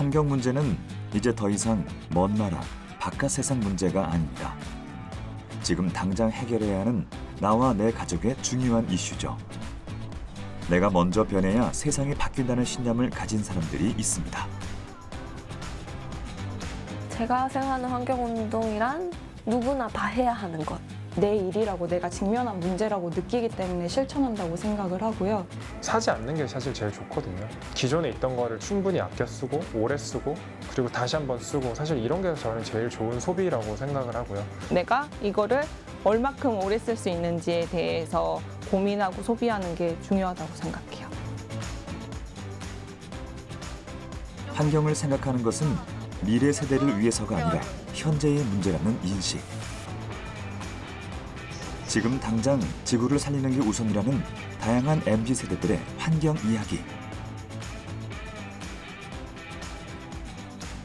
환경 문제는 이제 더 이상 먼 나라, 바깥 세상 문제가 아닙니다. 지금 당장 해결해야 하는 나와 내 가족의 중요한 이슈죠. 내가 먼저 변해야 세상이 바뀐다는 신념을 가진 사람들이 있습니다. 제가 생각하는 환경운동이란 누구나 다 해야 하는 것. 내 일이라고 내가 직면한 문제라고 느끼기 때문에 실천한다고 생각을 하고요. 사지 않는 게 사실 제일 좋거든요. 기존에 있던 거를 충분히 아껴 쓰고 오래 쓰고 그리고 다시 한번 쓰고 사실 이런 게 저는 제일 좋은 소비라고 생각을 하고요. 내가 이거를 얼마큼 오래 쓸 수 있는지에 대해서 고민하고 소비하는 게 중요하다고 생각해요. 환경을 생각하는 것은 미래 세대를 위해서가 아니라 현재의 문제라는 인식. 지금 당장 지구를 살리는 게 우선이라는 다양한 MZ 세대들의 환경 이야기.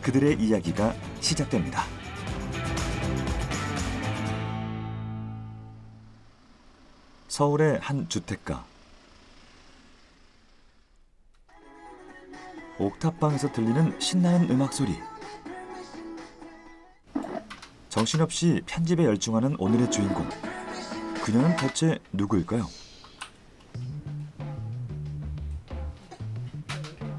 그들의 이야기가 시작됩니다. 서울의 한 주택가. 옥탑방에서 들리는 신나는 음악 소리. 정신없이 편집에 열중하는 오늘의 주인공. 그녀는 대체 누구일까요?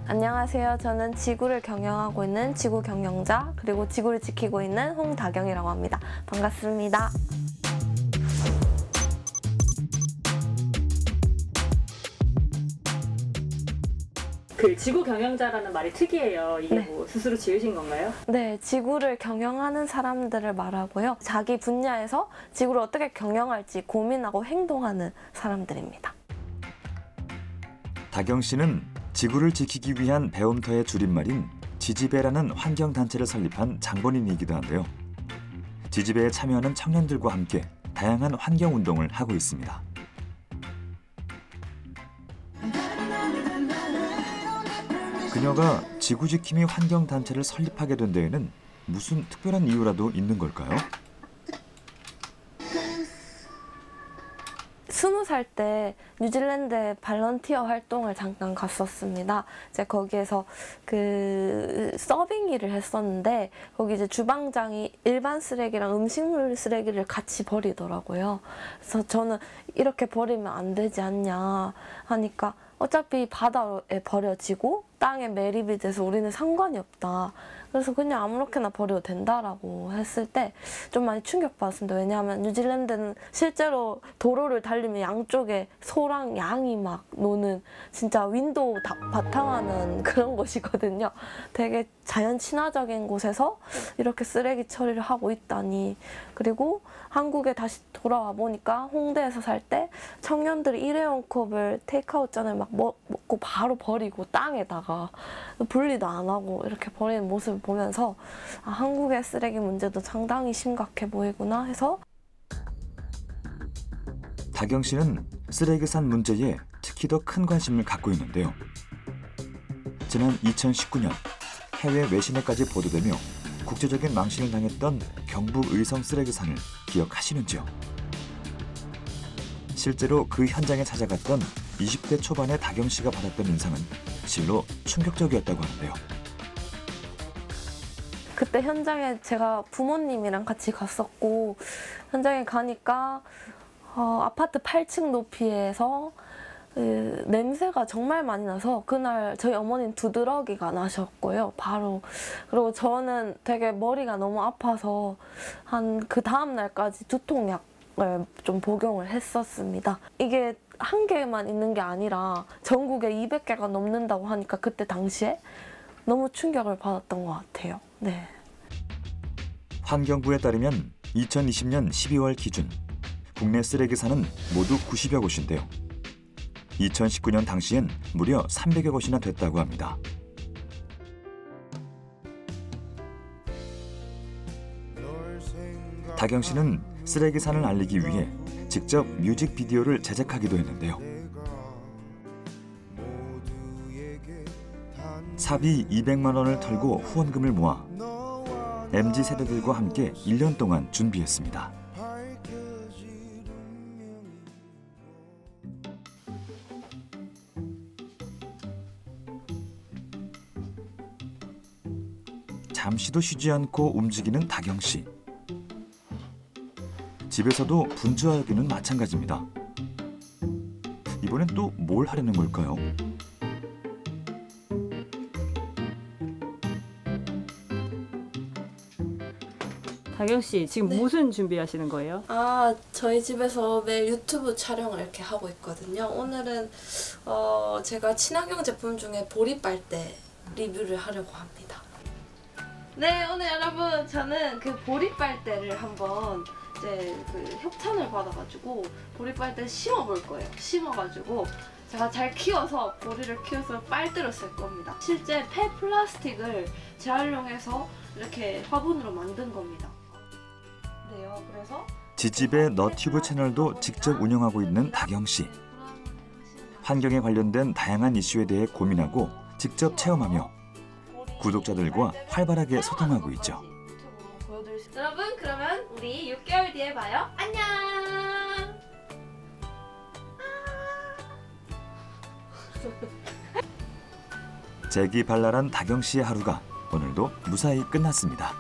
안녕하세요. 저는 지구를 경영하고 있는 지구 경영자, 그리고 지구를 지키고 있는 홍다경이라고 합니다. 반갑습니다. 그 지구 경영자라는 말이 특이해요. 이게 네. 뭐 스스로 지으신 건가요? 네, 지구를 경영하는 사람들을 말하고요. 자기 분야에서 지구를 어떻게 경영할지 고민하고 행동하는 사람들입니다. 다경 씨는 지구를 지키기 위한 배움터의 줄임말인 지지배라는 환경단체를 설립한 장본인이기도 한데요. 지지배에 참여하는 청년들과 함께 다양한 환경운동을 하고 있습니다. 그녀가 지구지킴이 환경단체를 설립하게 된 데에는 무슨 특별한 이유라도 있는 걸까요? 20살 때 뉴질랜드에 발런티어 활동을 잠깐 갔었습니다. 이제 거기에서 그 서빙 일을 했었는데 거기 이제 주방장이 일반 쓰레기랑 음식물 쓰레기를 같이 버리더라고요. 그래서 저는 이렇게 버리면 안 되지 않냐 하니까 어차피 바다에 버려지고 땅에 매립이 돼서 우리는 상관이 없다. 그래서 그냥 아무렇게나 버려도 된다라고 했을 때 좀 많이 충격받았습니다. 왜냐하면 뉴질랜드는 실제로 도로를 달리면 양쪽에 소랑 양이 막 노는 진짜 윈도우 바탕하는 그런 곳이거든요. 되게 자연 친화적인 곳에서 이렇게 쓰레기 처리를 하고 있다니. 그리고 한국에 다시 돌아와 보니까 홍대에서 살 때 청년들이 일회용 컵을 테이크아웃 잔을 막 먹고 바로 버리고 땅에다가 분리도 안 하고 이렇게 버리는 모습을 보면서 아, 한국의 쓰레기 문제도 상당히 심각해 보이구나 해서. 다경 씨는 쓰레기산 문제에 특히 더 큰 관심을 갖고 있는데요. 지난 2019년 해외 외신에까지 보도되며 국제적인 망신을 당했던 경북 의성 쓰레기산을 기억하시는지요? 실제로 그 현장에 찾아갔던 20대 초반의 다경 씨가 받았던 인상은 실로 충격적이었다고 하는데요. 그때 현장에 제가 부모님이랑 같이 갔었고 현장에 가니까 아파트 8층 높이에서 냄새가 정말 많이 나서 그날 저희 어머니는 두드러기가 나셨고요. 바로. 그리고 저는 되게 머리가 너무 아파서 한 그 다음 날까지 두통약을 좀 복용을 했었습니다. 이게 한 개만 있는 게 아니라 전국에 200개가 넘는다고 하니까 그때 당시에 너무 충격을 받았던 것 같아요. 네. 환경부에 따르면 2020년 12월 기준 국내 쓰레기산은 모두 90여 곳인데요. 2019년 당시엔 무려 300여 곳이나 됐다고 합니다. 다경 씨는 쓰레기산을 알리기 위해 직접 뮤직비디오를 제작하기도 했는데요. 사비 200만 원을 털고 후원금을 모아 MZ 세대들과 함께 1년 동안 준비했습니다. 잠시도 쉬지 않고 움직이는 다경 씨. 집에서도 분주하기는 마찬가지입니다. 이번엔 또 뭘 하려는 걸까요? 다경 씨 지금 네. 무슨 준비하시는 거예요? 저희 집에서 매일 유튜브 촬영을 이렇게 하고 있거든요. 오늘은 제가 친환경 제품 중에 보리빨대 리뷰를 하려고 합니다. 네, 오늘 여러분 저는 그 보리빨대를 한번 이제 그 협찬을 받아가지고 보리빨대 심어볼 거예요. 심어가지고 제가 잘 키워서 보리를 키워서 빨대로 쓸 겁니다. 실제 폐플라스틱을 재활용해서 이렇게 화분으로 만든 겁니다. 네요. 그래서 지집의 너튜브 채널도 직접 운영하고 있는 다경 씨. 환경에 관련된 다양한 이슈에 대해 고민하고 직접 체험하며 구독자들과 활발하게 소통하고 있죠. 여러분 그러면 우리 6개월 뒤에 봐요. 안녕. 재기발랄한 다경 씨의 하루가 오늘도 무사히 끝났습니다.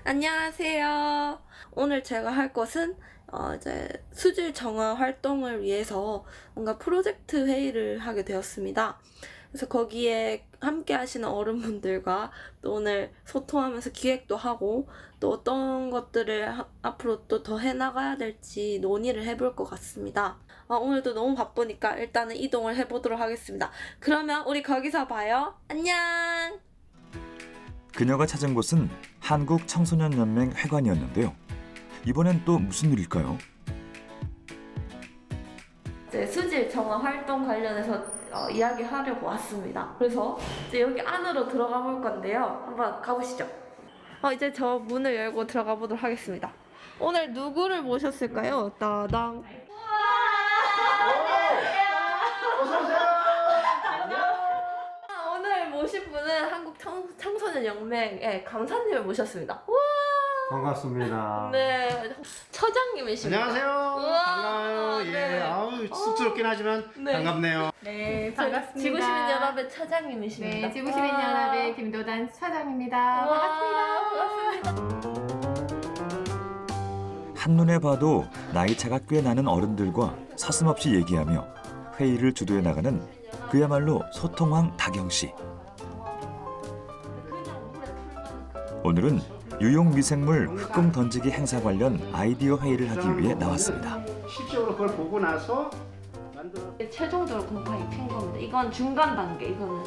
안녕하세요. 오늘 제가 할 것은 이제 수질 정화 활동을 위해서 뭔가 프로젝트 회의를 하게 되었습니다. 그래서 거기에 함께 하시는 어른분들과 또 오늘 소통하면서 기획도 하고 또 어떤 것들을 앞으로 또 더 해나가야 될지 논의를 해볼 것 같습니다. 오늘도 너무 바쁘니까 일단은 이동을 해보도록 하겠습니다. 그러면 우리 거기서 봐요. 안녕! 그녀가 찾은 곳은 한국청소년연맹 회관이었는데요. 이번엔 또 무슨 일일까요? 이제 수질 정화 활동 관련해서 이야기하려고 왔습니다. 그래서 이제 여기 안으로 들어가 볼 건데요. 한번 가보시죠. 이제 저 문을 열고 들어가 보도록 하겠습니다. 오늘 누구를 모셨을까요? 따당. 오늘 모신 분은 한국 청소년 연맹의 강사님을 모셨습니다. 우와! 반갑습니다. 네, 처장님이십니다. 안녕하세요. 우와, 반가워요. 예. 네. 아우 쑥스럽긴 하지만 네. 반갑네요. 네, 반갑습니다. 지구시민연합의 처장님이십니다. 네, 지구시민연합의 김도단 차장입니다. 반갑습니다. 한눈에 봐도 나이차가 꽤 나는 어른들과 서슴없이 얘기하며 회의를 주도해 나가는 그야말로 소통왕 다경 씨. 오늘은 유용미생물 흑공 던지기 행사 관련 아이디어 회의를 하기 위해 나왔습니다. 실제로 그걸 보고 나서 만들어. 최종적으로 곰팡이 핀 겁니다. 이건 중간 단계, 이거는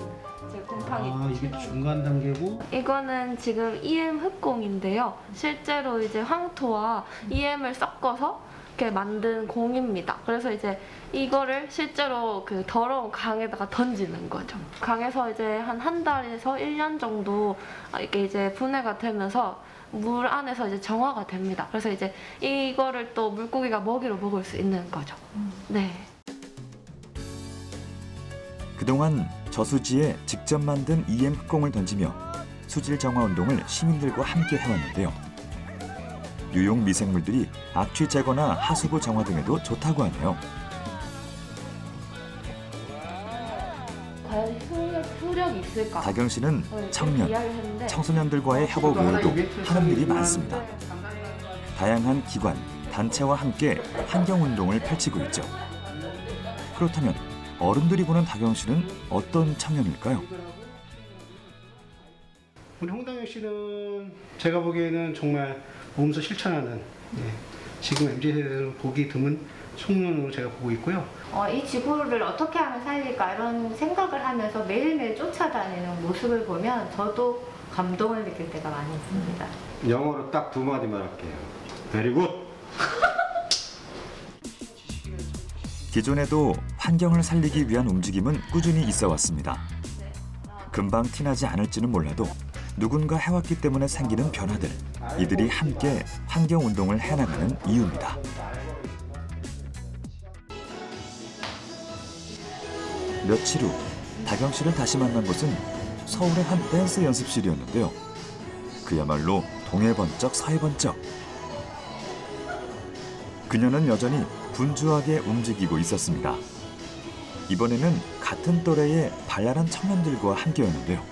이제 곰팡이. 이게 중간 단계고. 이거는 지금 EM 흑공인데요. 실제로 이제 황토와 EM을 섞어서 이렇게 만든 공입니다. 그래서 이제 이거를 실제로 그 더러운 강에다가 던지는 거죠. 강에서 이제 한 달에서 1년 정도 이게 이제 분해가 되면서 물 안에서 이제 정화가 됩니다. 그래서 이제 이거를 또 물고기가 먹이로 먹을 수 있는 거죠. 네. 그동안 저수지에 직접 만든 EM 흑공을 던지며 수질 정화 운동을 시민들과 함께 해왔는데요. 유용 미생물들이 악취 제거나 하수구 정화 등에도 좋다고 하네요. 과연 효력이 있을까? 다경 씨는 청년, 이야기를 했는데 청소년들과의 협업 외에도 하는 일이 많습니다. 다양한 기관, 단체와 함께 환경운동을 펼치고 있죠. 그렇다면 어른들이 보는 다경 씨는 어떤 청년일까요? 우리 홍당현 씨는 제가 보기에는 정말 몸소 실천하는 지금 MZ세대는 보기 드문 청년으로 제가 보고 있고요. 이 지구를 어떻게 하면 살릴까 이런 생각을 하면서 매일매일 쫓아다니는 모습을 보면 저도 감동을 느낄 때가 많이 있습니다. 영어로 딱 두 마디만 할게요. Very good. 기존에도 환경을 살리기 위한 움직임은 꾸준히 있어 왔습니다. 금방 티나지 않을지는 몰라도 누군가 해왔기 때문에 생기는 변화들, 이들이 함께 환경운동을 해나가는 이유입니다. 며칠 후 다경 씨를 다시 만난 곳은 서울의 한 댄스 연습실이었는데요. 그야말로 동해 번쩍 서해 번쩍. 그녀는 여전히 분주하게 움직이고 있었습니다. 이번에는 같은 또래의 발랄한 청년들과 함께였는데요.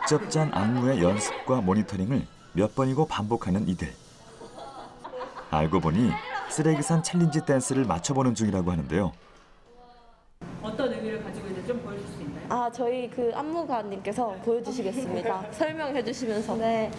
직접 짠 안무의 연습과 모니터링을 몇 번이고 반복하는 이들. 알고 보니 쓰레기산 챌린지 댄스를 맞춰보는 중이라고 하는데요. 어떤 의미를 가지고 있는지 좀 보여줄 수 있나요? 아, 저희 그 안무가님께서 보여주시겠습니다. 설명해 주시면서. 네.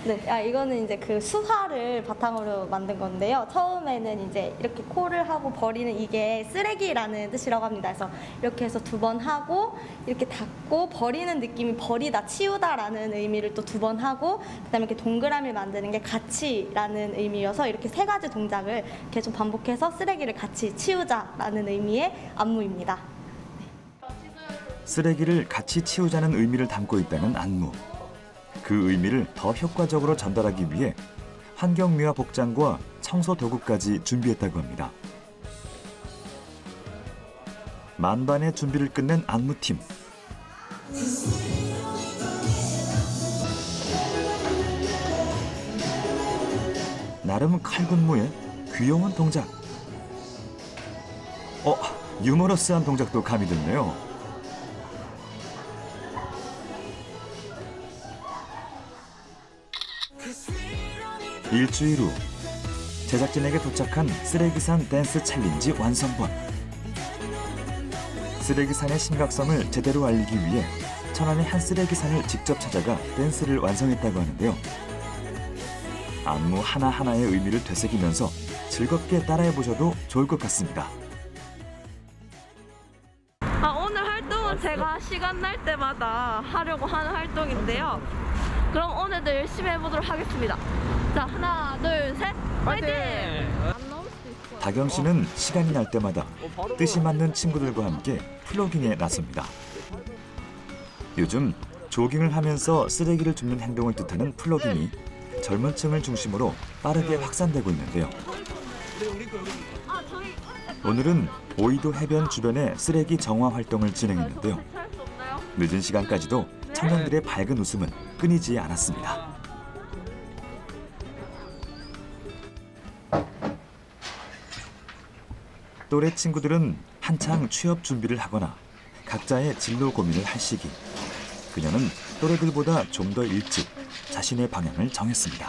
이거는 이제 그 수화를 바탕으로 만든 건데요. 처음에는 이제 이렇게 콜을 하고 버리는 이게 쓰레기라는 뜻이라고 합니다. 그래서 이렇게 해서 2번 하고 이렇게 닫고 버리는 느낌이 버리다, 치우다라는 의미를 또 2번 하고 그다음에 이렇게 동그라미를 만드는 게 같이라는 의미여서 이렇게 3가지 동작을 계속 반복해서 쓰레기를 같이 치우자라는 의미의 안무입니다. 쓰레기를 같이 치우자는 의미를 담고 있다는 안무. 그 의미를 더 효과적으로 전달하기 위해 환경미화 복장과 청소 도구까지 준비했다고 합니다. 만반의 준비를 끝낸 안무팀. 나름 칼군무에 귀여운 동작. 유머러스한 동작도 가미됐네요. 일주일 후 제작진에게 도착한 쓰레기산 댄스 챌린지 완성본. 쓰레기산의 심각성을 제대로 알리기 위해 천안의 한 쓰레기산을 직접 찾아가 댄스를 완성했다고 하는데요. 안무 하나하나의 의미를 되새기면서 즐겁게 따라해보셔도 좋을 것 같습니다. 오늘 활동은 제가 시간 날 때마다 하려고 하는 활동인데요. 그럼 오늘도 열심히 해보도록 하겠습니다. 자, 하나, 둘, 셋, 화이팅! 다경 씨는 시간이 날 때마다 뜻이 맞는 친구들과 함께 플로깅에 나섭니다. 요즘 조깅을 하면서 쓰레기를 줍는 행동을 뜻하는 플로깅이 젊은 층을 중심으로 빠르게 확산되고 있는데요. 오늘은 오이도 해변 주변에 쓰레기 정화 활동을 진행했는데요. 늦은 시간까지도 청년들의 밝은 웃음은 끊이지 않았습니다. 또래 친구들은 한창 취업 준비를 하거나 각자의 진로 고민을 할 시기. 그녀는 또래들보다 좀 더 일찍 자신의 방향을 정했습니다.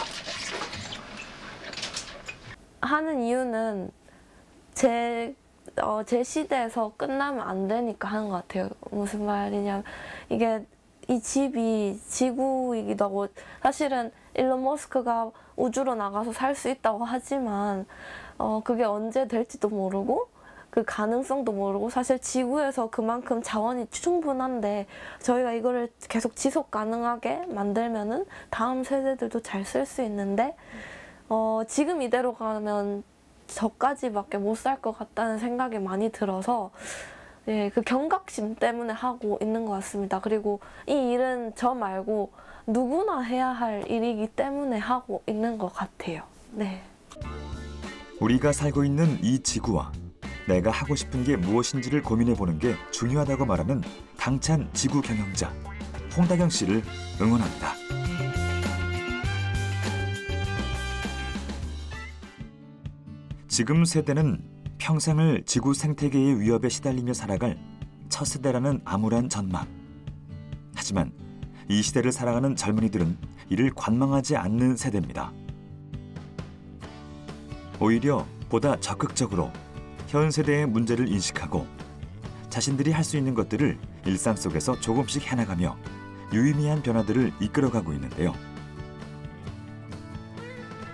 하는 이유는 제 시대에서 끝나면 안 되니까 하는 것 같아요. 무슨 말이냐면 이게 이 집이 지구이기도 하고 사실은 일론 머스크가 우주로 나가서 살 수 있다고 하지만 그게 언제 될지도 모르고 그 가능성도 모르고 사실 지구에서 그만큼 자원이 충분한데 저희가 이거를 계속 지속 가능하게 만들면은 다음 세대들도 잘 쓸 수 있는데 지금 이대로 가면 저까지밖에 못 살 것 같다는 생각이 많이 들어서 예, 그 경각심 때문에 하고 있는 것 같습니다. 그리고 이 일은 저 말고 누구나 해야 할 일이기 때문에 하고 있는 것 같아요. 네. 우리가 살고 있는 이 지구와 내가 하고 싶은 게 무엇인지를 고민해보는 게 중요하다고 말하는 당찬 지구 경영자 홍다경 씨를 응원합니다. 지금 세대는 평생을 지구 생태계의 위협에 시달리며 살아갈 첫 세대라는 암울한 전망. 하지만 이 시대를 살아가는 젊은이들은 이를 관망하지 않는 세대입니다. 오히려 보다 적극적으로 현 세대의 문제를 인식하고 자신들이 할 수 있는 것들을 일상 속에서 조금씩 해나가며 유의미한 변화들을 이끌어가고 있는데요.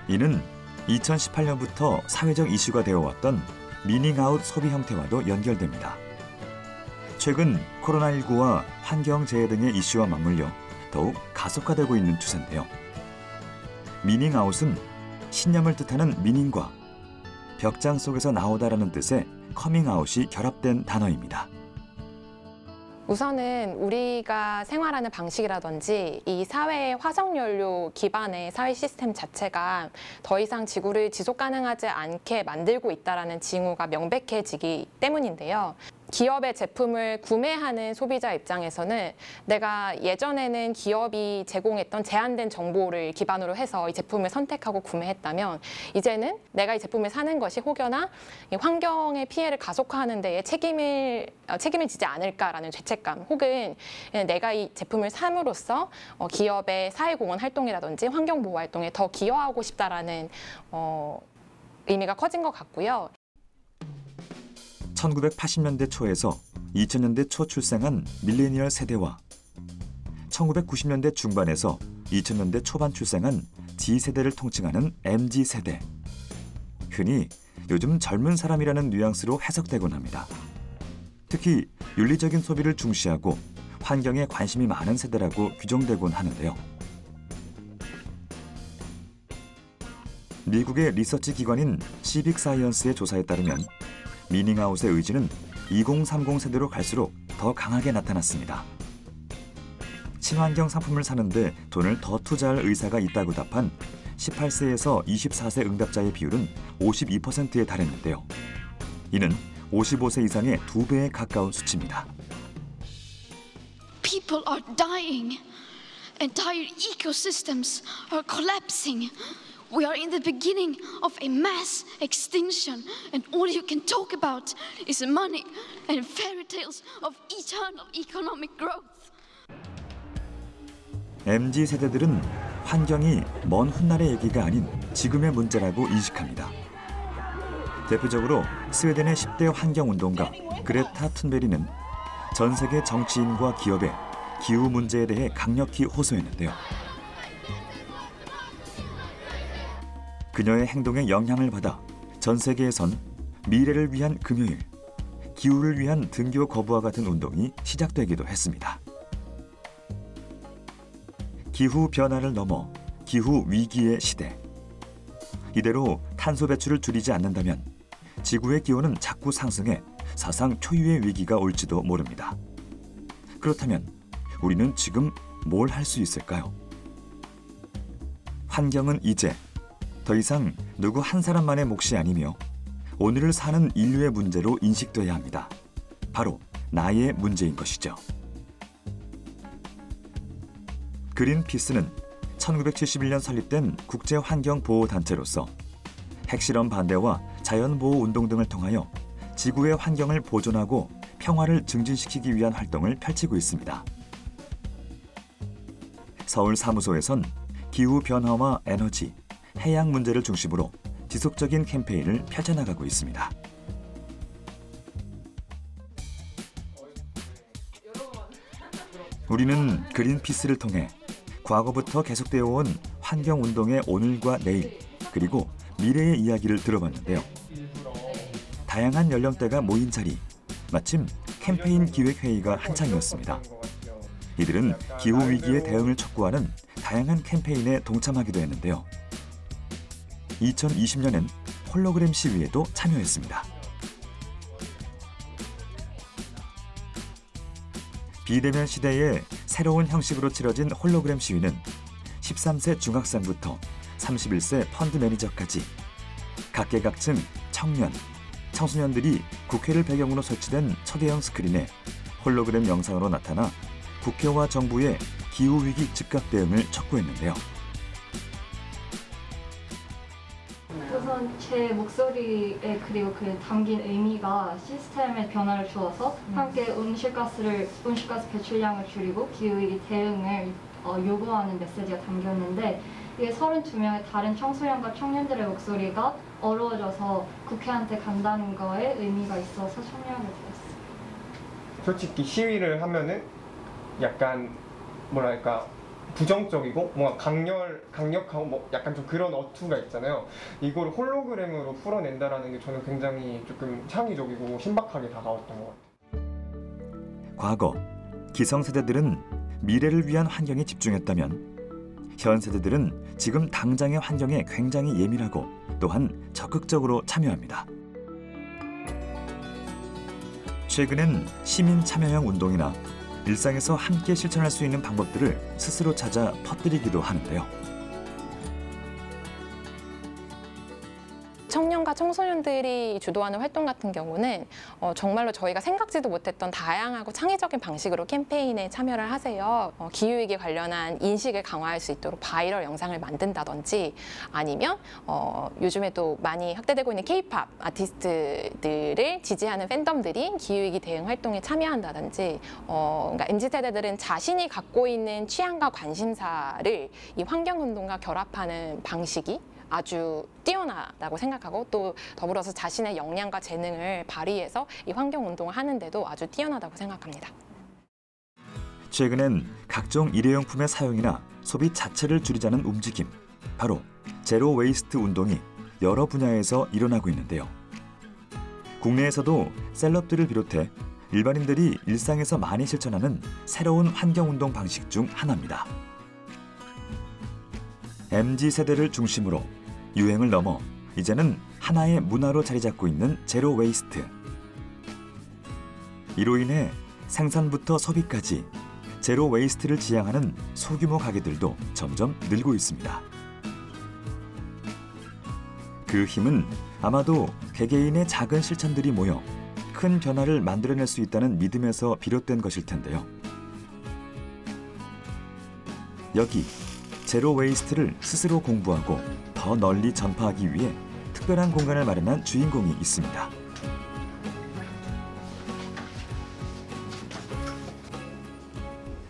이는 2018년부터 사회적 이슈가 되어왔던 미닝아웃 소비 형태와도 연결됩니다. 최근 코로나19와 환경재해 등의 이슈와 맞물려 더욱 가속화되고 있는 추세인데요. 미닝아웃은 신념을 뜻하는 미닝과 벽장 속에서 나오다라는 뜻의 커밍아웃이 결합된 단어입니다. 우선은 우리가 생활하는 방식이라든지 이 사회의 화석연료 기반의 사회 시스템 자체가 더 이상 지구를 지속 가능하지 않게 만들고 있다는 징후가 명백해지기 때문인데요. 기업의 제품을 구매하는 소비자 입장에서는 내가 예전에는 기업이 제공했던 제한된 정보를 기반으로 해서 이 제품을 선택하고 구매했다면 이제는 내가 이 제품을 사는 것이 혹여나 이 환경의 피해를 가속화하는 데에 책임을 지지 않을까라는 죄책감 혹은 내가 이 제품을 삼으로써 기업의 사회공헌 활동이라든지 환경보호 활동에 더 기여하고 싶다라는 의미가 커진 것 같고요. 1980년대 초에서 2000년대 초 출생한 밀레니얼 세대와 1990년대 중반에서 2000년대 초반 출생한 G세대를 통칭하는 MZ세대. 흔히 요즘 젊은 사람이라는 뉘앙스로 해석되곤 합니다. 특히 윤리적인 소비를 중시하고 환경에 관심이 많은 세대라고 규정되곤 하는데요. 미국의 리서치 기관인 시빅 사이언스의 조사에 따르면 미닝아웃의 의지는 2030 세대로 갈수록 더 강하게 나타났습니다. 친환경 상품을 사는데 돈을 더 투자할 의사가 있다고 답한 18세에서 24세 응답자의 비율은 52%에 달했는데요. 이는 55세 이상의 2배에 가까운 수치입니다. People are dying. Entire ecosystems are collapsing. We are in the beginning of a mass extinction, and all you can talk about is money and fairy tales of eternal economic growth. MZ 세대들은 환경이 먼 훗날의 얘기가 아닌 지금의 문제라고 인식합니다. 대표적으로 스웨덴의 10대 환경운동가 그레타 툰베리는 전 세계 정치인과 기업에 기후 문제에 대해 강력히 호소했는데요. 그녀의 행동에 영향을 받아 전 세계에선 미래를 위한 금요일, 기후를 위한 등교 거부와 같은 운동이 시작되기도 했습니다. 기후 변화를 넘어 기후 위기의 시대. 이대로 탄소 배출을 줄이지 않는다면 지구의 기온은 자꾸 상승해 사상 초유의 위기가 올지도 모릅니다. 그렇다면 우리는 지금 뭘 할 수 있을까요? 환경은 이제 더 이상 누구 한 사람만의 몫이 아니며 오늘을 사는 인류의 문제로 인식돼야 합니다. 바로 나의 문제인 것이죠. 그린피스는 1971년 설립된 국제환경보호단체로서 핵실험 반대와 자연보호 운동 등을 통하여 지구의 환경을 보존하고 평화를 증진시키기 위한 활동을 펼치고 있습니다. 서울 사무소에선 기후변화와 에너지, 해양 문제를 중심으로 지속적인 캠페인을 펼쳐나가고 있습니다. 우리는 그린피스를 통해 과거부터 계속되어 온 환경운동의 오늘과 내일, 그리고 미래의 이야기를 들어봤는데요. 다양한 연령대가 모인 자리, 마침 캠페인 기획회의가 한창이었습니다. 이들은 기후위기에 대응을 촉구하는 다양한 캠페인에 동참하기도 했는데요. 2020년엔 홀로그램 시위에도 참여했습니다. 비대면 시대의 새로운 형식으로 치러진 홀로그램 시위는 13세 중학생부터 31세 펀드 매니저까지 각계각층 청년, 청소년들이 국회를 배경으로 설치된 초대형 스크린에 홀로그램 영상으로 나타나 국회와 정부의 기후위기 즉각 대응을 촉구했는데요. 우선 제 목소리에 그리고 그 담긴 의미가 시스템의 변화를 주어서 함께 온실가스 배출량을 줄이고 기후위기 대응을 요구하는 메시지가 담겼는데 이게 32명의 다른 청소년과 청년들의 목소리가 어우러져서 국회한테 간다는 거에 의미가 있어서 참여하게 되었어요. 솔직히 시위를 하면은 약간 뭐랄까 부정적이고 뭔가 강력하고 뭐 약간 좀 그런 어투가 있잖아요. 이걸 홀로그램으로 풀어낸다라는 게 저는 굉장히 조금 창의적이고 신박하게 다가왔던 것 같아요. 과거 기성세대들은 미래를 위한 환경에 집중했다면 현 세대들은 지금 당장의 환경에 굉장히 예민하고 또한 적극적으로 참여합니다. 최근엔 시민 참여형 운동이나 일상에서 함께 실천할 수 있는 방법들을 스스로 찾아 퍼뜨리기도 하는데요. 청년과 청소년들이 주도하는 활동 같은 경우는 정말로 저희가 생각지도 못했던 다양하고 창의적인 방식으로 캠페인에 참여를 하세요. 기후위기 관련한 인식을 강화할 수 있도록 바이럴 영상을 만든다든지 아니면 요즘에도 많이 확대되고 있는 K-팝 아티스트들을 지지하는 팬덤들이 기후위기 대응 활동에 참여한다든지 그러니까 MZ세대들은 자신이 갖고 있는 취향과 관심사를 이 환경운동과 결합하는 방식이 아주 뛰어나다고 생각하고 또 더불어서 자신의 역량과 재능을 발휘해서 이 환경운동을 하는데도 아주 뛰어나다고 생각합니다. 최근엔 각종 일회용품의 사용이나 소비 자체를 줄이자는 움직임, 바로 제로 웨이스트 운동이 여러 분야에서 일어나고 있는데요. 국내에서도 셀럽들을 비롯해 일반인들이 일상에서 많이 실천하는 새로운 환경운동 방식 중 하나입니다. MZ세대를 중심으로 유행을 넘어 이제는 하나의 문화로 자리 잡고 있는 제로 웨이스트. 이로 인해 생산부터 소비까지 제로 웨이스트를 지향하는 소규모 가게들도 점점 늘고 있습니다. 그 힘은 아마도 개개인의 작은 실천들이 모여 큰 변화를 만들어낼 수 있다는 믿음에서 비롯된 것일 텐데요. 여기 제로 웨이스트를 스스로 공부하고 더 널리 전파하기 위해 특별한 공간을 마련한 주인공이 있습니다.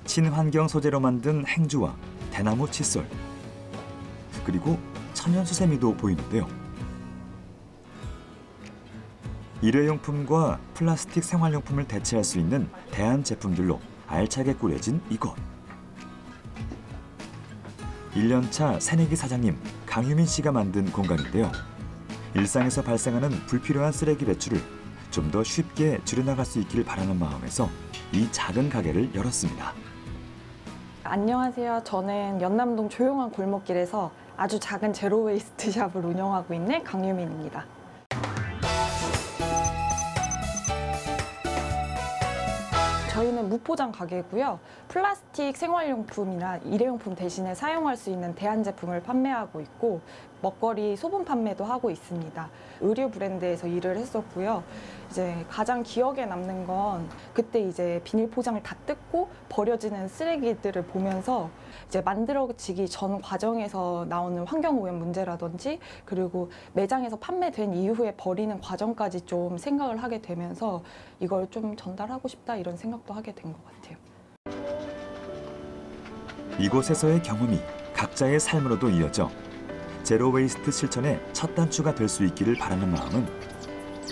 친환경 소재로 만든 행주와 대나무 칫솔, 그리고 천연 수세미도 보이는데요. 일회용품과 플라스틱 생활용품을 대체할 수 있는 대안 제품들로 알차게 꾸려진 이곳. 1년차 새내기 사장님 강유민 씨가 만든 공간인데요. 일상에서 발생하는 불필요한 쓰레기 배출을 좀 더 쉽게 줄여나갈 수 있기를 바라는 마음에서 이 작은 가게를 열었습니다. 안녕하세요. 저는 연남동 조용한 골목길에서 아주 작은 제로 웨이스트 샵을 운영하고 있는 강유민입니다. 저희는 무포장 가게고요. 플라스틱 생활용품이나 일회용품 대신에 사용할 수 있는 대안 제품을 판매하고 있고 먹거리 소분 판매도 하고 있습니다. 의류 브랜드에서 일을 했었고요. 이제 가장 기억에 남는 건 그때 이제 비닐 포장을 다 뜯고 버려지는 쓰레기들을 보면서 이제 만들어지기 전 과정에서 나오는 환경오염 문제라든지 그리고 매장에서 판매된 이후에 버리는 과정까지 좀 생각을 하게 되면서 이걸 좀 전달하고 싶다 이런 생각도 하게 된 것 같아요. 이곳에서의 경험이 각자의 삶으로도 이어져 제로 웨이스트 실천의 첫 단추가 될 수 있기를 바라는 마음은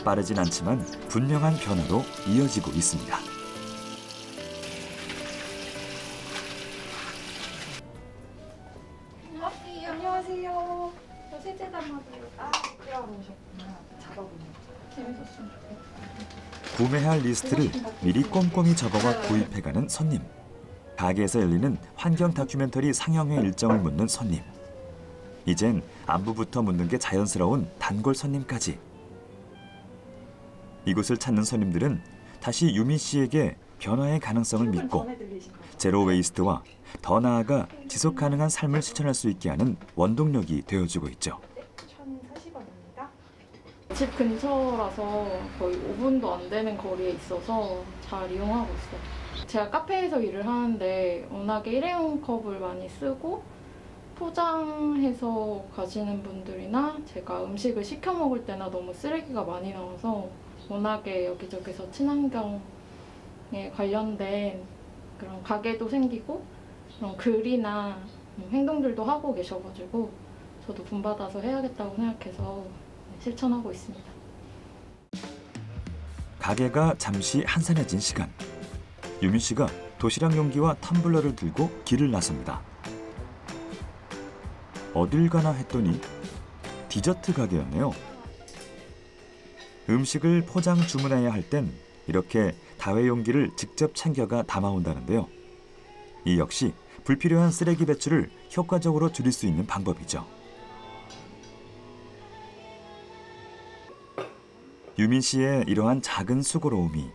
빠르진 않지만 분명한 변화로 이어지고 있습니다. 안녕하세요. 저 세제담아도 필요하러 오셨구나. 작업은요. 재밌었으면 좋겠다. 구매할 리스트를 미리 꼼꼼히 적어와 구입해가는 손님. 가게에서 열리는 환경 다큐멘터리 상영회 일정을 묻는 손님. 이젠 안부부터 묻는 게 자연스러운 단골 손님까지. 이곳을 찾는 손님들은 다시 유민 씨에게 변화의 가능성을 믿고 제로 웨이스트와 더 나아가 지속 가능한 삶을 실천할 수 있게 하는 원동력이 되어주고 있죠. 집 근처라서 거의 5분도 안 되는 거리에 있어서 잘 이용하고 있어요. 제가 카페에서 일을 하는데 워낙에 일회용 컵을 많이 쓰고 포장해서 가시는 분들이나 제가 음식을 시켜 먹을 때나 너무 쓰레기가 많이 나와서 워낙에 여기저기서 친환경에 관련된 그런 가게도 생기고 그런 글이나 행동들도 하고 계셔가지고 저도 본받아서 해야겠다고 생각해서 실천하고 있습니다. 가게가 잠시 한산해진 시간. 유민 씨가 도시락 용기와 텀블러를 들고 길을 나섭니다. 어딜 가나 했더니 디저트 가게였네요. 음식을 포장 주문해야 할 땐 이렇게 다회 용기를 직접 챙겨가 담아온다는데요. 이 역시 불필요한 쓰레기 배출을 효과적으로 줄일 수 있는 방법이죠. 유민 씨의 이러한 작은 수고로움이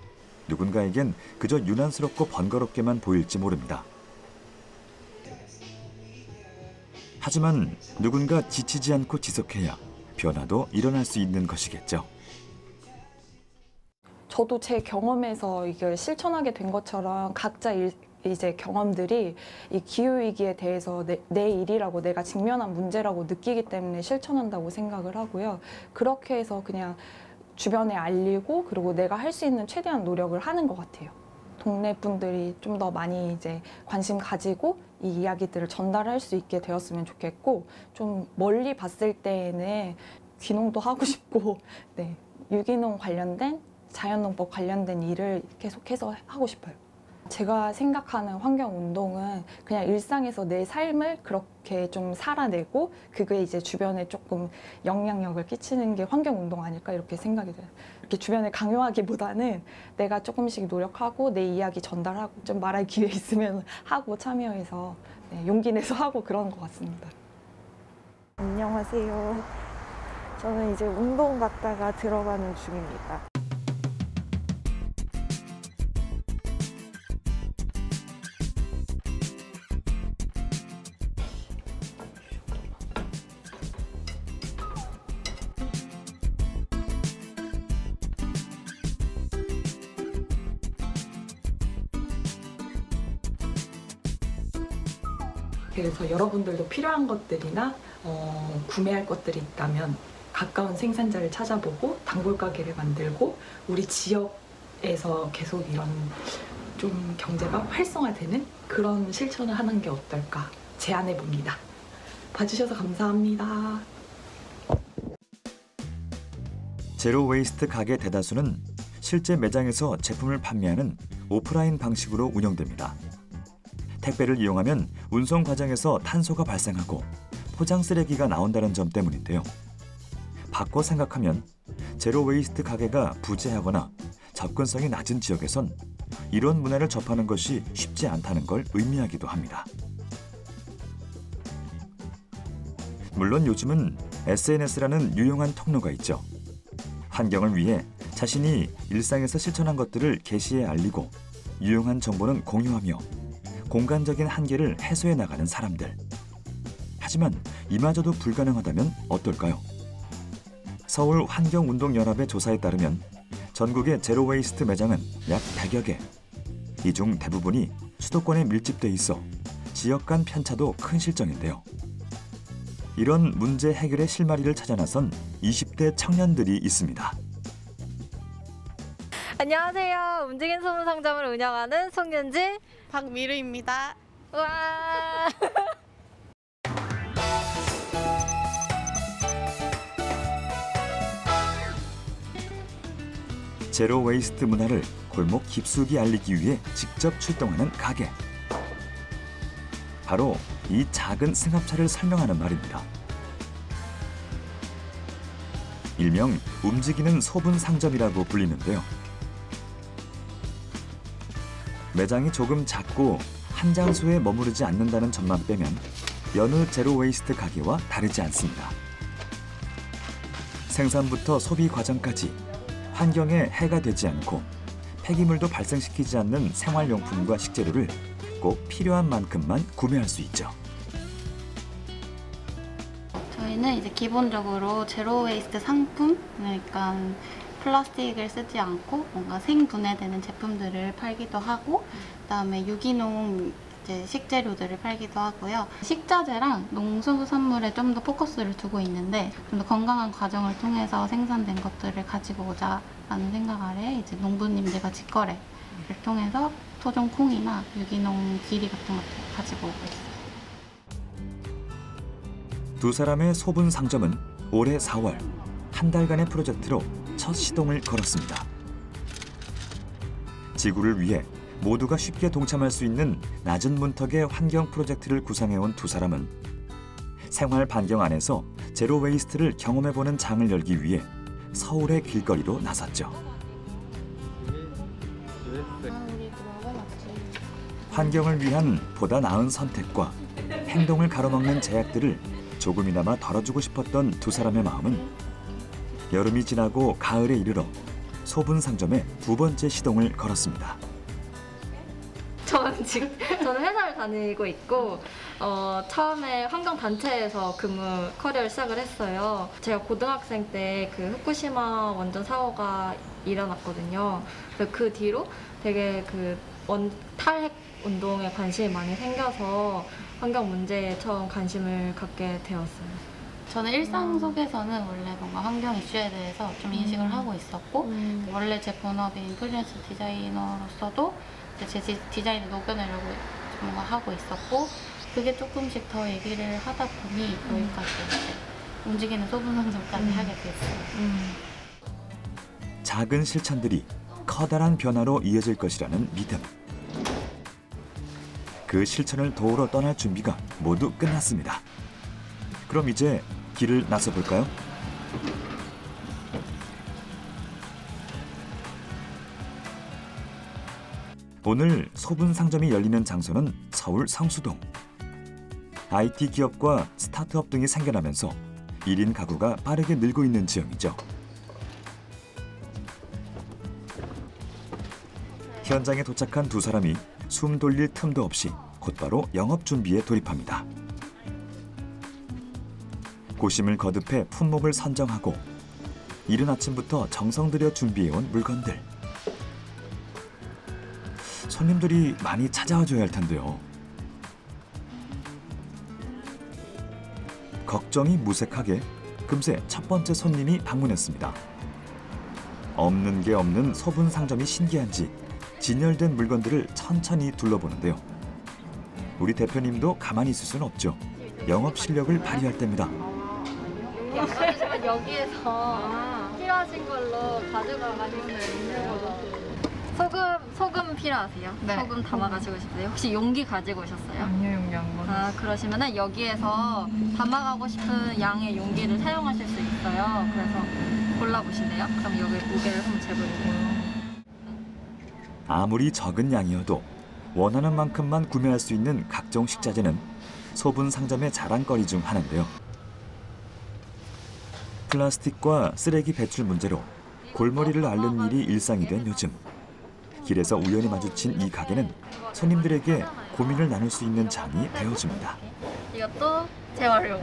누군가에겐 그저 유난스럽고 번거롭게만 보일지 모릅니다. 하지만 누군가 지치지 않고 지속해야 변화도 일어날 수 있는 것이겠죠. 저도 제 경험에서 이걸 실천하게 된 것처럼 각자 이제 경험들이 이 기후위기에 대해서 내 일이라고 내가 직면한 문제라고 느끼기 때문에 실천한다고 생각을 하고요. 그렇게 해서 그냥 주변에 알리고 그리고 내가 할 수 있는 최대한 노력을 하는 것 같아요. 동네 분들이 좀 더 많이 이제 관심 가지고 이 이야기들을 전달할 수 있게 되었으면 좋겠고 좀 멀리 봤을 때에는 귀농도 하고 싶고 네, 유기농 관련된 자연농법 관련된 일을 계속해서 하고 싶어요. 제가 생각하는 환경운동은 그냥 일상에서 내 삶을 그렇게 좀 살아내고 그게 이제 주변에 조금 영향력을 끼치는 게 환경운동 아닐까 이렇게 생각이 돼요. 이렇게 주변에 강요하기보다는 내가 조금씩 노력하고 내 이야기 전달하고 좀 말할 기회 있으면 하고 참여해서 네, 용기 내서 하고 그런 것 같습니다. 안녕하세요. 저는 이제 운동 갔다가 들어가는 중입니다. 그래서 여러분들도 필요한 것들이나 구매할 것들이 있다면 가까운 생산자를 찾아보고 단골 가게를 만들고 우리 지역에서 계속 이런 좀 경제가 활성화되는 그런 실천을 하는 게 어떨까 제안해 봅니다. 봐주셔서 감사합니다. 제로 웨이스트 가게 대다수는 실제 매장에서 제품을 판매하는 오프라인 방식으로 운영됩니다. 택배를 이용하면 운송 과정에서 탄소가 발생하고 포장 쓰레기가 나온다는 점 때문인데요. 바꿔 생각하면 제로 웨이스트 가게가 부재하거나 접근성이 낮은 지역에선 이런 문화를 접하는 것이 쉽지 않다는 걸 의미하기도 합니다. 물론 요즘은 SNS라는 유용한 통로가 있죠. 환경을 위해 자신이 일상에서 실천한 것들을 게시해 알리고 유용한 정보는 공유하며 공간적인 한계를 해소해 나가는 사람들. 하지만 이마저도 불가능하다면 어떨까요? 서울 환경운동연합의 조사에 따르면 전국의 제로웨이스트 매장은 약 100여 개. 이 중 대부분이 수도권에 밀집돼 있어 지역 간 편차도 큰 실정인데요. 이런 문제 해결의 실마리를 찾아 나선 20대 청년들이 있습니다. 안녕하세요. 움직인 소문 상점을 운영하는 송윤지, 박미르입니다. 와. 제로 웨이스트 문화를 골목 깊숙이 알리기 위해 직접 출동하는 가게. 바로 이 작은 승합차를 설명하는 말입니다. 일명 움직이는 소분 상점이라고 불리는데요. 매장이 조금 작고 한 장소에 머무르지 않는다는 점만 빼면 여느 제로 웨이스트 가게와 다르지 않습니다. 생산부터 소비 과정까지 환경에 해가 되지 않고 폐기물도 발생시키지 않는 생활용품과 식재료를 꼭 필요한 만큼만 구매할 수 있죠. 저희는 이제 기본적으로 제로 웨이스트 상품, 그러니까 플라스틱을 쓰지 않고 뭔가 생분해되는 제품들을 팔기도 하고, 그다음에 유기농 이제 식재료들을 팔기도 하고요. 식자재랑 농수산물에 좀 더 포커스를 두고 있는데 좀 더 건강한 과정을 통해서 생산된 것들을 가지고 오자라는 생각 아래 이제 농부님들과 직거래를 통해서 토종 콩이나 유기농 귀리 같은 것들을 가지고 오고 있어요. 두 사람의 소분 상점은 올해 4월 한 달간의 프로젝트로 첫 시동을 걸었습니다. 지구를 위해 모두가 쉽게 동참할 수 있는 낮은 문턱의 환경 프로젝트를 구상해온 두 사람은 생활 반경 안에서 제로 웨이스트를 경험해보는 장을 열기 위해 서울의 길거리로 나섰죠. 환경을 위한 보다 나은 선택과 행동을 가로막는 제약들을 조금이나마 덜어주고 싶었던 두 사람의 마음은 여름이 지나고 가을에 이르러 소분 상점에 두 번째 시동을 걸었습니다. 전 지금 저는 회사를 다니고 있고 처음에 환경단체에서 근무 커리어를 시작을 했어요. 제가 고등학생 때 그 후쿠시마 원전 사고가 일어났거든요. 그래서 그 뒤로 되게 그 탈핵 운동에 관심이 많이 생겨서 환경 문제에 처음 관심을 갖게 되었어요. 저는 일상 속에서는 원래 뭔가 환경 이슈에 대해서 좀 인식을 하고 있었고 원래 제 본업인 프리랜서 디자이너로서도 제 디자인을 녹여내려고 뭔가 하고 있었고 그게 조금씩 더 얘기를 하다 보니 여기까지 이제 움직이는 소분상점까지 하게 됐어요. 작은 실천들이 커다란 변화로 이어질 것이라는 믿음. 그 실천을 도우러 떠날 준비가 모두 끝났습니다. 그럼 이제 길을 나서 볼까요? 오늘 소분 상점이 열리는 장소는 서울 성수동. IT 기업과 스타트업 등이 생겨나면서 1인 가구가 빠르게 늘고 있는 지역이죠. 현장에 도착한 두 사람이 숨 돌릴 틈도 없이 곧바로 영업 준비에 돌입합니다. 고심을 거듭해 품목을 선정하고 이른 아침부터 정성 들여 준비해온 물건들. 손님들이 많이 찾아와줘야 할 텐데요. 걱정이 무색하게 금세 첫 번째 손님이 방문했습니다. 없는 게 없는 소분 상점이 신기한지 진열된 물건들을 천천히 둘러보는데요. 우리 대표님도 가만히 있을 수는 없죠. 영업 실력을 발휘할 때입니다. 아니지만 여기에서 필요하신 걸로 가져가가지고 소금 필요하세요? 네. 소금 담아가시고 싶으세요? 혹시 용기 가지고 오셨어요? 아니요, 용기 안 받았어요. 그러시면은 여기에서 담아가고 싶은 양의 용기를 사용하실 수 있어요. 그래서 골라보실래요? 그럼 여기 무게를 한번 재볼게요. 아무리 적은 양이어도 원하는 만큼만 구매할 수 있는 각종 식자재는 소분 상점의 자랑거리 중 하나인데요. 플라스틱과 쓰레기 배출 문제로 골머리를 앓는 일이 일상이 된 요즘. 길에서 우연히 마주친 이 가게는 손님들에게 고민을 나눌 수 있는 장이 되어줍니다. 이것도 재활용.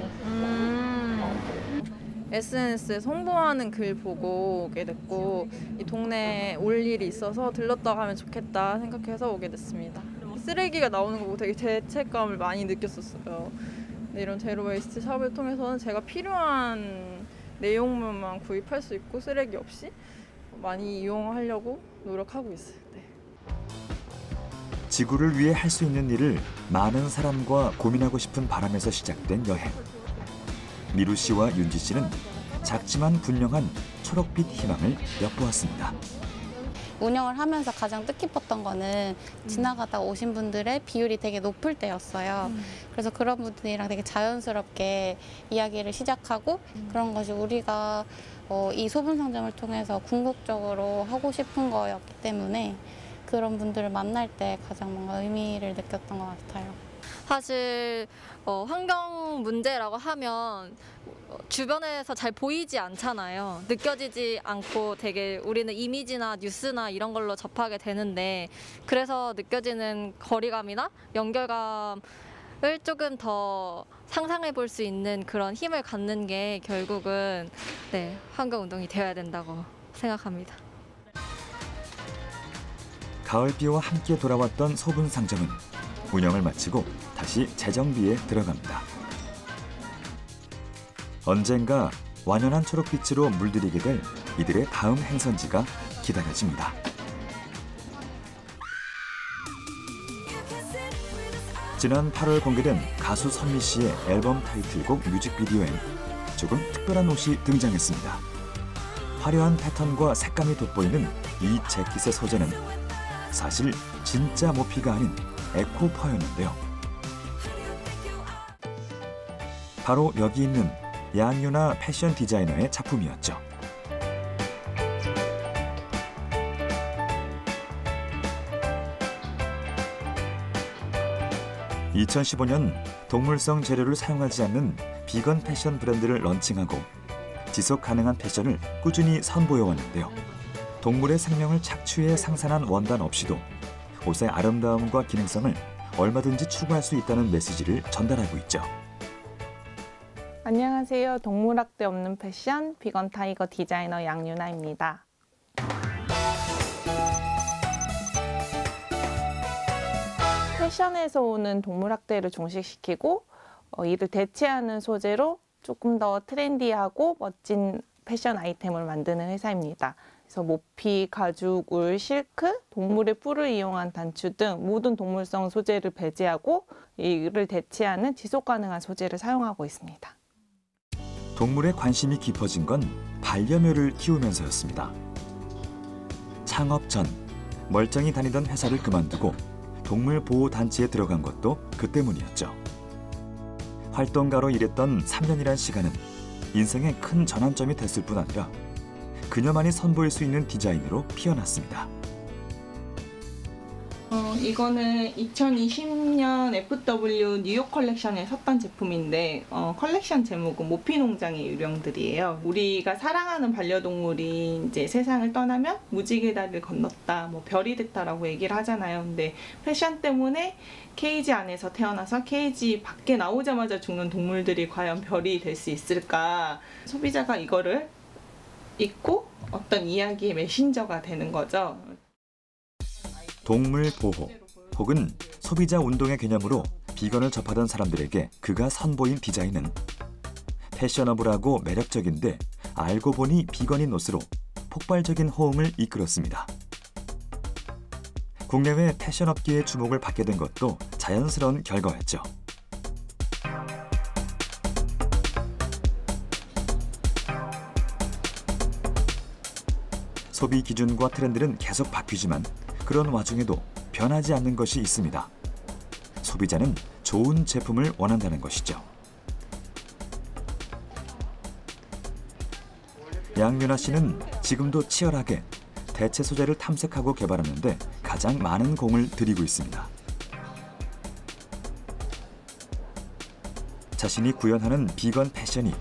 SNS에 홍보하는 글 보고 오게 됐고 이 동네에 올 일이 있어서 들렀다 가면 좋겠다 생각해서 오게 됐습니다. 쓰레기가 나오는 거 보고 되게 죄책감을 많이 느꼈었어요. 근데 이런 제로 웨이스트 샵을 통해서는 제가 필요한 내용물만 구입할 수 있고 쓰레기 없이 많이 이용하려고 노력하고 있어요. 네. 지구를 위해 할 수 있는 일을 많은 사람과 고민하고 싶은 바람에서 시작된 여행. 미루 씨와 윤지 씨는 작지만 분명한 초록빛 희망을 엿보았습니다. 운영을 하면서 가장 뜻깊었던 거는 지나가다 오신 분들의 비율이 되게 높을 때였어요. 그래서 그런 분들이랑 되게 자연스럽게 이야기를 시작하고 그런 것이 우리가 이 소분 상점을 통해서 궁극적으로 하고 싶은 거였기 때문에 그런 분들을 만날 때 가장 뭔가 의미를 느꼈던 것 같아요. 사실 환경 문제라고 하면 주변에서 잘 보이지 않잖아요. 느껴지지 않고 되게 우리는 이미지나 뉴스나 이런 걸로 접하게 되는데 그래서 느껴지는 거리감이나 연결감을 조금 더 상상해 볼 수 있는 그런 힘을 갖는 게 결국은 환경운동이 되어야 된다고 생각합니다. 가을비와 함께 돌아왔던 소분 상점은 운영을 마치고 다시 재정비에 들어갑니다. 언젠가 완연한 초록빛으로 물들이게 될 이들의 다음 행선지가 기다려집니다. 지난 8월 공개된 가수 선미 씨의 앨범 타이틀곡 뮤직비디오엔 조금 특별한 옷이 등장했습니다. 화려한 패턴과 색감이 돋보이는 이 재킷의 소재는 사실 진짜 모피가 아닌 에코퍼였는데요. 바로 여기 있는 양유나 패션 디자이너의 작품이었죠. (2015년) 동물성 재료를 사용하지 않는 비건 패션 브랜드를 런칭하고 지속 가능한 패션을 꾸준히 선보여왔는데요. 동물의 생명을 착취해 생산한 원단 없이도 옷의 아름다움과 기능성을 얼마든지 추구할 수 있다는 메시지를 전달하고 있죠. 안녕하세요. 동물학대 없는 패션 비건 타이거 디자이너 양유나입니다. 패션에서 오는 동물학대를 종식시키고 이를 대체하는 소재로 조금 더 트렌디하고 멋진 패션 아이템을 만드는 회사입니다. 그래서 모피, 가죽, 울, 실크, 동물의 뿔을 이용한 단추 등 모든 동물성 소재를 배제하고 이를 대체하는 지속 가능한 소재를 사용하고 있습니다. 동물에 관심이 깊어진 건 반려묘를 키우면서였습니다. 창업 전 멀쩡히 다니던 회사를 그만두고 동물보호단체에 들어간 것도 그 때문이었죠. 활동가로 일했던 3년이란 시간은 인생의 큰 전환점이 됐을 뿐 아니라 그녀만이 선보일 수 있는 디자인으로 피어났습니다. 이거는 2020년 FW 뉴욕 컬렉션에 섰던 제품인데 컬렉션 제목은 모피 농장의 유령들이에요. 우리가 사랑하는 반려동물이 이제 세상을 떠나면 무지개 다리를 건넜다, 뭐 별이 됐다라고 얘기를 하잖아요. 근데 패션 때문에 케이지 안에서 태어나서 케이지 밖에 나오자마자 죽는 동물들이 과연 별이 될 수 있을까? 소비자가 이거를 입고 어떤 이야기의 메신저가 되는 거죠. 동물 보호 혹은 소비자 운동의 개념으로 비건을 접하던 사람들에게 그가 선보인 디자인은 패셔너블하고 매력적인데 알고 보니 비건인 옷으로 폭발적인 호응을 이끌었습니다. 국내외 패션업계의 주목을 받게 된 것도 자연스러운 결과였죠. 소비 기준과 트렌드는 계속 바뀌지만 그런 와중에도 변하지 않는 것이 있습니다. 소비자는 좋은 제품을 원한다는 것이죠. 양윤아 씨는 지금도 치열하게 대체 소재를 탐색하고 개발하는 데 가장 많은 공을 들이고 있습니다. 자신이 구현하는 비건 패션이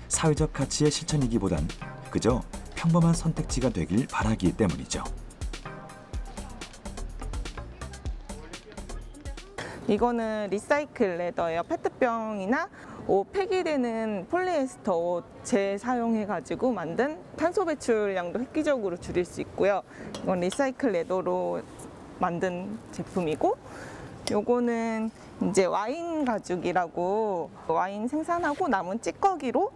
사회적 가치의 실천이기보단 그저 평범한 선택지가 되길 바라기 때문이죠. 이거는 리사이클 레더예요. 페트병이나 옷 폐기되는 폴리에스터 옷 재사용해가지고 만든 탄소 배출량도 획기적으로 줄일 수 있고요. 이건 리사이클 레더로 만든 제품이고, 요거는 이제 와인 가죽이라고 와인 생산하고 남은 찌꺼기로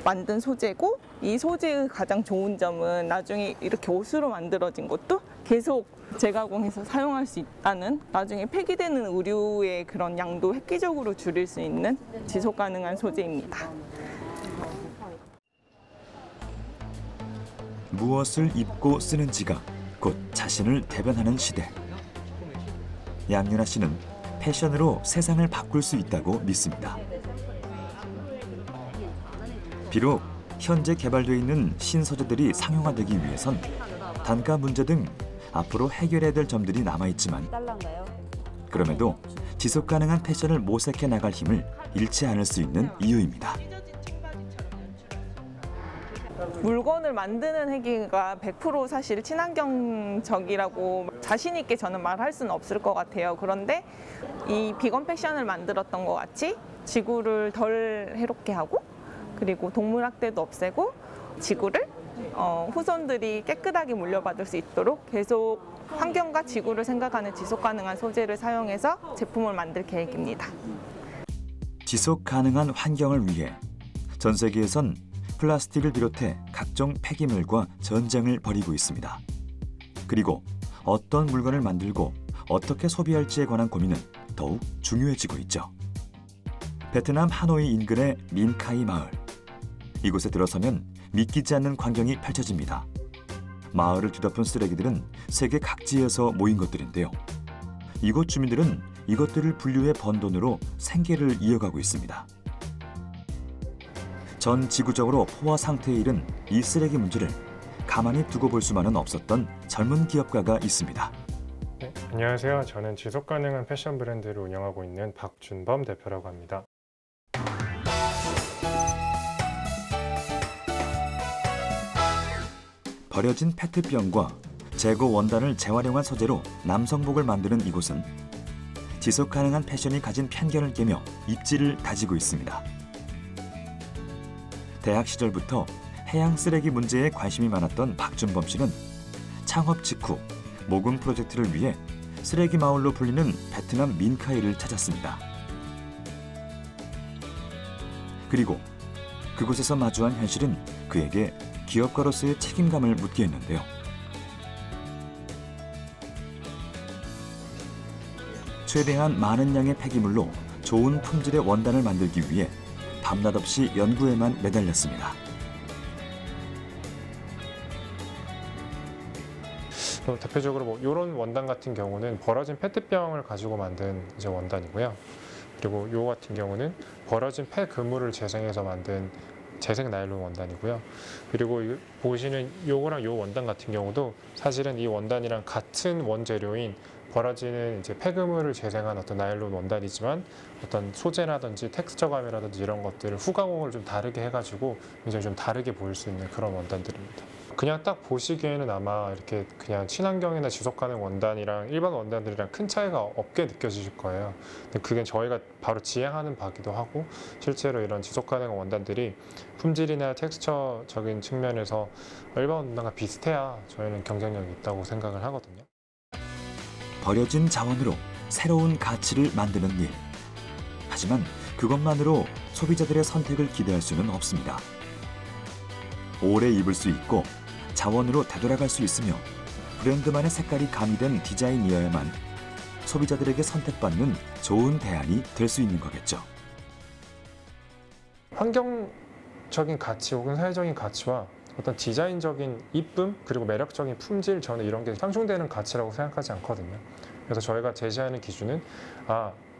만든 소재고, 이 소재의 가장 좋은 점은 나중에 이렇게 옷으로 만들어진 것도 계속 재가공해서 사용할 수 있다는, 나중에 폐기되는 의류의 그런 양도 획기적으로 줄일 수 있는 지속 가능한 소재입니다. 무엇을 입고 쓰는지가 곧 자신을 대변하는 시대. 양윤아 씨는 패션으로 세상을 바꿀 수 있다고 믿습니다. 비록 현재 개발되어 있는 신소재들이 상용화되기 위해선 단가 문제 등 앞으로 해결해야 될 점들이 남아있지만 그럼에도 지속가능한 패션을 모색해 나갈 힘을 잃지 않을 수 있는 이유입니다. 물건을 만드는 행위가 100% 사실 친환경적이라고 자신 있게 저는 말할 수는 없을 것 같아요. 그런데 이 비건 패션을 만들었던 것 같이 지구를 덜 해롭게 하고, 그리고 동물학대도 없애고 지구를 후손들이 깨끗하게 물려받을 수 있도록 계속 환경과 지구를 생각하는 지속가능한 소재를 사용해서 제품을 만들 계획입니다. 지속가능한 환경을 위해 전 세계에선 플라스틱을 비롯해 각종 폐기물과 전쟁을 벌이고 있습니다. 그리고 어떤 물건을 만들고 어떻게 소비할지에 관한 고민은 더욱 중요해지고 있죠. 베트남 하노이 인근의 민카이 마을. 이곳에 들어서면 믿기지 않는 광경이 펼쳐집니다. 마을을 뒤덮은 쓰레기들은 세계 각지에서 모인 것들인데요. 이곳 주민들은 이것들을 분류해 번 돈으로 생계를 이어가고 있습니다. 전 지구적으로 포화 상태에 이른 이 쓰레기 문제를 가만히 두고 볼 수만은 없었던 젊은 기업가가 있습니다. 네, 안녕하세요. 저는 지속가능한 패션 브랜드를 운영하고 있는 박준범 대표라고 합니다. 버려진 페트병과 재고 원단을 재활용한 소재로 남성복을 만드는 이곳은 지속 가능한 패션이 가진 편견을 깨며 입지를 다지고 있습니다. 대학 시절부터 해양 쓰레기 문제에 관심이 많았던 박준범 씨는 창업 직후 모금 프로젝트를 위해 쓰레기 마을로 불리는 베트남 민카이를 찾았습니다. 그리고 그곳에서 마주한 현실은 그에게 기업가로서의 책임감을 묻게 했는데요. 최대한 많은 양의 폐기물로 좋은 품질의 원단을 만들기 위해 밤낮 없이 연구에만 매달렸습니다. 대표적으로 이런 원단 같은 경우는 버려진 페트병을 가지고 만든 이제 원단이고요. 그리고 요 같은 경우는 버려진 폐그물을 재생해서 만든 재생 나일론 원단이고요. 그리고 보시는 요거랑 요 원단 같은 경우도 사실은 이 원단이랑 같은 원재료인 버려지는 이제 폐그물을 재생한 어떤 나일론 원단이지만 어떤 소재라든지 텍스처감이라든지 이런 것들을 후가공을 좀 다르게 해가지고 굉장히 좀 다르게 보일 수 있는 그런 원단들입니다. 그냥 딱 보시기에는 아마 이렇게 그냥 친환경이나 지속가능 원단이랑 일반 원단들이랑 큰 차이가 없게 느껴지실 거예요. 근데 그게 저희가 바로 지향하는 바기도 하고 실제로 이런 지속가능 원단들이 품질이나 텍스처적인 측면에서 일반 원단과 비슷해야 저희는 경쟁력이 있다고 생각을 하거든요. 버려진 자원으로 새로운 가치를 만드는 일. 하지만 그것만으로 소비자들의 선택을 기대할 수는 없습니다. 오래 입을 수 있고 자원으로 되돌아갈 수 있으며 브랜드만의 색깔이 가미된 디자인이어야만 소비자들에게 선택받는 좋은 대안이 될 수 있는 거겠죠. 환경적인 가치 혹은 사회적인 가치와 어떤 디자인적인 이쁨 그리고 매력적인 품질, 저는 이런 게 상충되는 가치라고 생각하지 않거든요. 그래서 저희가 제시하는 기준은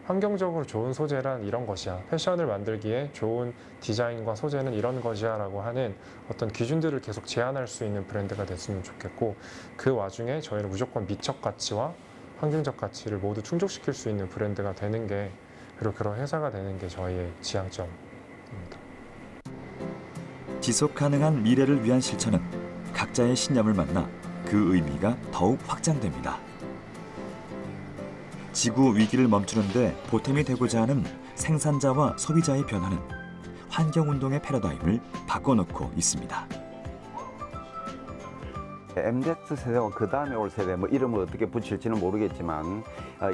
환경적으로 좋은 소재란 이런 것이야, 패션을 만들기에 좋은 디자인과 소재는 이런 것이야 라고 하는 어떤 기준들을 계속 제안할 수 있는 브랜드가 됐으면 좋겠고, 그 와중에 저희는 무조건 미적 가치와 환경적 가치를 모두 충족시킬 수 있는 브랜드가 되는 게, 그리고 그런 회사가 되는 게 저희의 지향점입니다. 지속 가능한 미래를 위한 실천은 각자의 신념을 만나 그 의미가 더욱 확장됩니다. 지구 위기를 멈추는데 보탬이 되고자 하는 생산자와 소비자의 변화는 환경운동의 패러다임을 바꿔놓고 있습니다. MZ세대와 그 다음에 올 세대, 이름을 어떻게 붙일지는 모르겠지만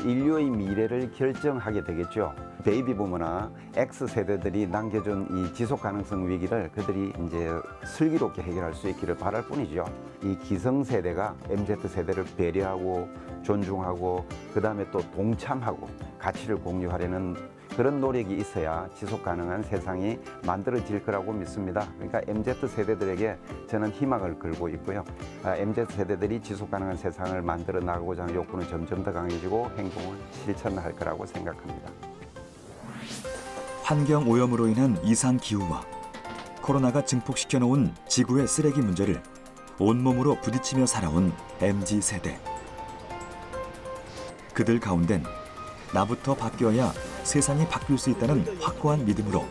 인류의 미래를 결정하게 되겠죠. 베이비 부모나 X세대들이 남겨준 이 지속 가능성 위기를 그들이 이제 슬기롭게 해결할 수 있기를 바랄 뿐이죠. 이 기성세대가 MZ세대를 배려하고 존중하고 그 다음에 또 동참하고 가치를 공유하려는 그런 노력이 있어야 지속 가능한 세상이 만들어질 거라고 믿습니다. 그러니까 MZ세대들에게 저는 희망을 걸고 있고요. MZ세대들이 지속 가능한 세상을 만들어 나가고자 하는 욕구는 점점 더 강해지고 행동을 실천할 거라고 생각합니다. 환경오염으로 인한 이상기후와 코로나가 증폭시켜 놓은 지구의 쓰레기 문제를 온몸으로 부딪히며 살아온 MZ세대. 그들 가운데는 나부터 바뀌어야 세상이 바뀔 수 있다는 확고한 믿음으로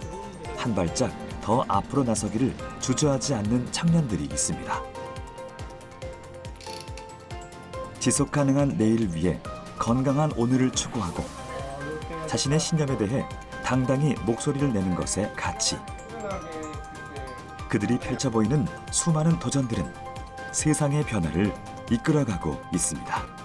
한 발짝 더 앞으로 나서기를 주저하지 않는 청년들이 있습니다. 지속 가능한 내일을 위해 건강한 오늘을 추구하고 자신의 신념에 대해 당당히 목소리를 내는 것의 가치. 그들이 펼쳐 보이는 수많은 도전들은 세상의 변화를 이끌어가고 있습니다.